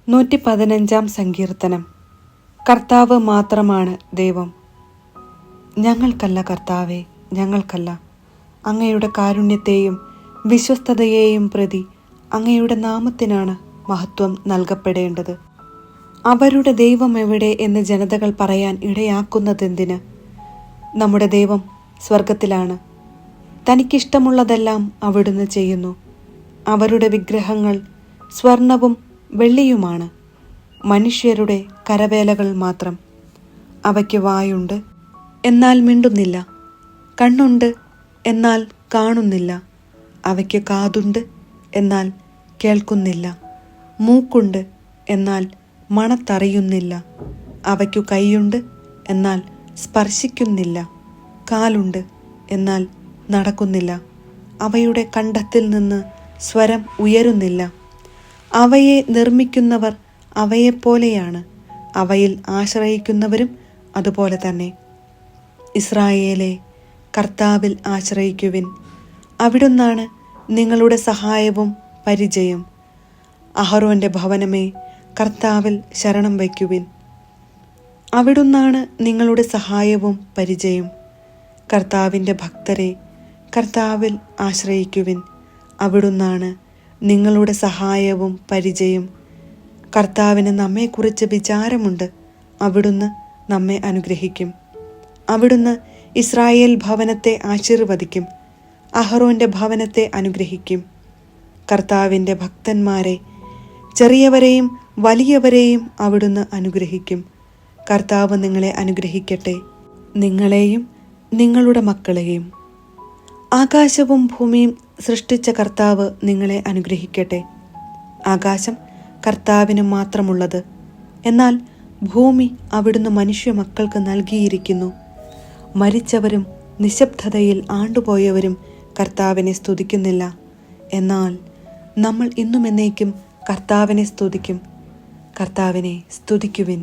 115 സങ്കീർത്തനം. കർത്താവ് മാത്രമാണ് ദൈവം. ഞങ്ങൾക്കല്ല കർത്താവേ, ഞങ്ങൾക്കല്ല. അങ്ങയുടെ കാരുണ്യത്തെയും വിശ്വസ്തതയെയും പ്രതി അങ്ങയുടെ നാമത്തിനാണ് മഹത്വം നൽകപ്പെടേണ്ടത്. അവരുടെ ദൈവം എവിടെ എന്ന് ജനതകൾ പറയാൻ ഇടയാക്കുന്നതെന്തിന്? നമ്മുടെ ദൈവം സ്വർഗത്തിലാണ്. തനിക്കിഷ്ടമുള്ളതെല്ലാം അവിടുന്ന് ചെയ്യുന്നു. അവരുടെ വിഗ്രഹങ്ങൾ സ്വർണവും വെള്ളിയുമാണ്, മനുഷ്യരുടെ കരവേലകൾ മാത്രം. അവയ്ക്ക് വായുണ്ട്, എന്നാൽ മിണ്ടുന്നില്ല. കണ്ണുണ്ട്, എന്നാൽ കാണുന്നില്ല. അവയ്ക്ക് കാതുണ്ട്, എന്നാൽ കേൾക്കുന്നില്ല. മൂക്കുണ്ട്, എന്നാൽ മണത്തറിയുന്നില്ല. അവയ്ക്കു കൈയുണ്ട്, എന്നാൽ സ്പർശിക്കുന്നില്ല. കാലുണ്ട്, എന്നാൽ നടക്കുന്നില്ല. അവയുടെ കണ്ഠത്തിൽ നിന്ന് സ്വരം ഉയരുന്നില്ല. അവയെ നിർമ്മിക്കുന്നവർ അവയെപ്പോലെയാണ്, അവയിൽ ആശ്രയിക്കുന്നവരും അതുപോലെ തന്നെ. ഇസ്രായേലേ, കർത്താവിൽ ആശ്രയിക്കുവിൻ. അവിടുന്നാണ് നിങ്ങളുടെ സഹായവും പരിചയം. അഹരോന്റെ ഭവനമേ, കർത്താവിൽ ശരണം വയ്ക്കുവിൻ. അവിടുന്നാണ് നിങ്ങളുടെ സഹായവും പരിചയം. കർത്താവിൻ്റെ ഭക്തരെ, കർത്താവിൽ ആശ്രയിക്കുവിൻ. അവിടുന്നാണ് നിങ്ങളുടെ സഹായവും പരിചയം. കർത്താവിന് നമ്മെക്കുറിച്ച് വിചാരമുണ്ട്. അവിടുന്ന് നമ്മെ അനുഗ്രഹിക്കും. അവിടുന്ന് ഇസ്രായേൽ ഭവനത്തെ ആശീർവദിക്കും. അഹരോന്റെ ഭവനത്തെ അനുഗ്രഹിക്കും. കർത്താവിൻ്റെ ഭക്തന്മാരെ, ചെറിയവരെയും വലിയവരെയും അവിടുന്ന് അനുഗ്രഹിക്കും. കർത്താവ് നിങ്ങളെ അനുഗ്രഹിക്കട്ടെ, നിങ്ങളെയും നിങ്ങളുടെ മക്കളെയും. ആകാശവും ഭൂമിയും സൃഷ്ടിച്ച കർത്താവ് നിങ്ങളെ അനുഗ്രഹിക്കട്ടെ. ആകാശം കർത്താവിന് മാത്രമുള്ളത്, എന്നാൽ ഭൂമി അവിടുന്ന് മനുഷ്യ മക്കൾക്ക് നൽകിയിരിക്കുന്നു. മരിച്ചവരും നിശബ്ദതയിൽ ആണ്ടുപോയവരും കർത്താവിനെ സ്തുതിക്കുന്നില്ല. എന്നാൽ നമ്മൾ ഇന്നും എന്നേക്കും കർത്താവിനെ സ്തുതിക്കും. കർത്താവിനെ സ്തുതിക്കുവിൻ.